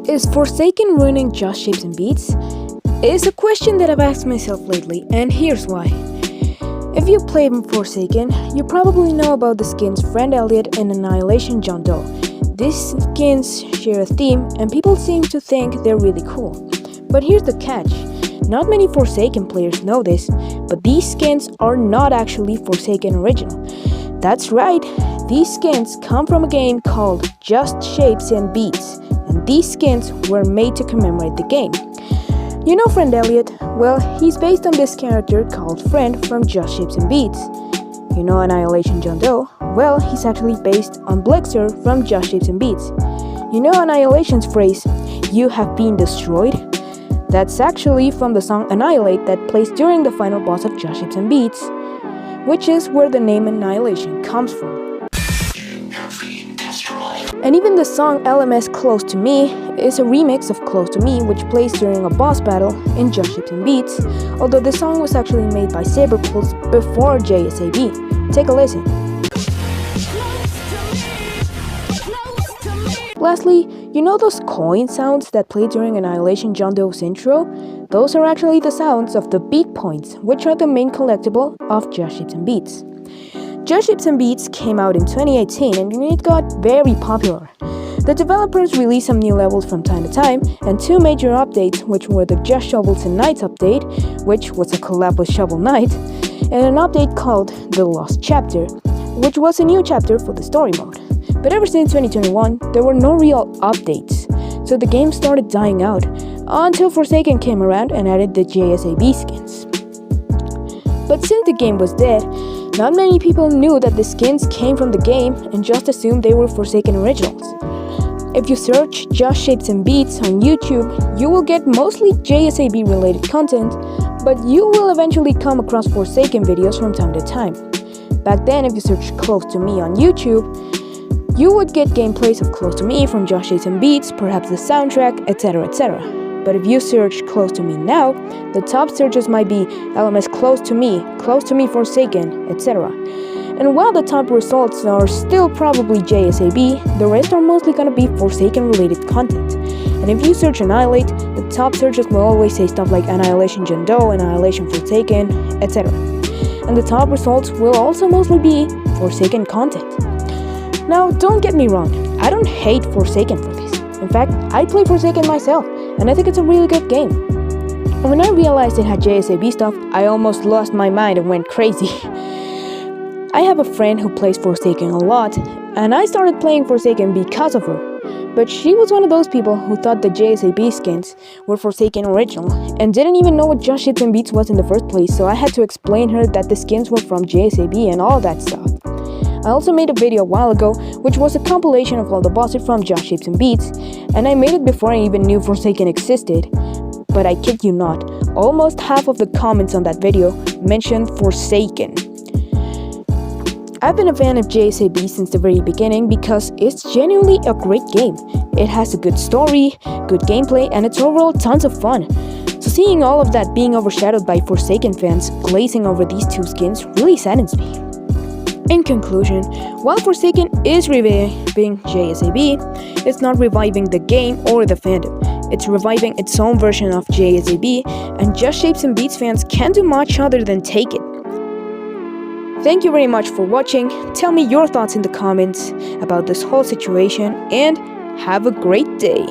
Is Forsaken ruining Just Shapes and Beats? It's a question that I've asked myself lately, and here's why. If you played Forsaken, you probably know about the skins Friend Elliot and Annihilation John Doe. These skins share a theme, and people seem to think they're really cool. But here's the catch. Not many Forsaken players know this, but these skins are not actually Forsaken original. That's right, these skins come from a game called Just Shapes and Beats, and these skins were made to commemorate the game. You know Friend Elliot? Well, he's based on this character called Friend from Just Shapes and Beats. You know Annihilation John Doe? Well, he's actually based on Blixer from Just Shapes and Beats. You know Annihilation's phrase, "You have been destroyed"? That's actually from the song Annihilate that plays during the final boss of Just Shapes and Beats, which is where the name Annihilation comes from. And even the song LMS Close to Me is a remix of Close to Me, which plays during a boss battle in Just Shapes and Beats, although the song was actually made by Saberpulse before JSAB. Take a listen. Lastly, you know those coin sounds that play during Annihilation John Doe's intro? Those are actually the sounds of the beat points, which are the main collectible of Just Shapes and Beats. Just Shapes and Beats came out in 2018 and it got very popular. The developers released some new levels from time to time and two major updates, which were the Just Shovels and Knights update, which was a collab with Shovel Knight, and an update called The Lost Chapter, which was a new chapter for the story mode. But ever since 2021, there were no real updates, so the game started dying out until Forsaken came around and added the JSAB skins. But since the game was dead, not many people knew that the skins came from the game and just assumed they were Forsaken originals. If you search Just Shapes and Beats on YouTube, you will get mostly JSAB related content, but you will eventually come across Forsaken videos from time to time. Back then, if you search Close to Me on YouTube, you would get gameplays of Close to Me from Just Shapes and Beats, perhaps the soundtrack, etc, etc. But if you search Close to Me now, the top searches might be LMS Close to Me Forsaken, etc. And while the top results are still probably JSAB, the rest are mostly gonna be Forsaken related content. And if you search Annihilate, the top searches will always say stuff like Annihilation John Doe, Annihilation Forsaken, etc. And the top results will also mostly be Forsaken content. Now, don't get me wrong, I don't hate Forsaken for this. In fact, I play Forsaken myself, and I think it's a really good game. And when I realized it had JSAB stuff, I almost lost my mind and went crazy. I have a friend who plays Forsaken a lot, and I started playing Forsaken because of her. But she was one of those people who thought the JSAB skins were Forsaken original, and didn't even know what Just Shapes and Beats was in the first place, so I had to explain her that the skins were from JSAB and all that stuff. I also made a video a while ago, which was a compilation of all the bosses from Just Shapes and Beats, and I made it before I even knew Forsaken existed. But I kid you not, almost half of the comments on that video mentioned Forsaken. I've been a fan of JSAB since the very beginning because it's genuinely a great game. It has a good story, good gameplay, and it's overall tons of fun. So seeing all of that being overshadowed by Forsaken fans glazing over these two skins really saddens me. In conclusion, while Forsaken is reviving JSAB, it's not reviving the game or the fandom. It's reviving its own version of JSAB, and Just Shapes and Beats fans can't do much other than take it. Thank you very much for watching. Tell me your thoughts in the comments about this whole situation, and have a great day.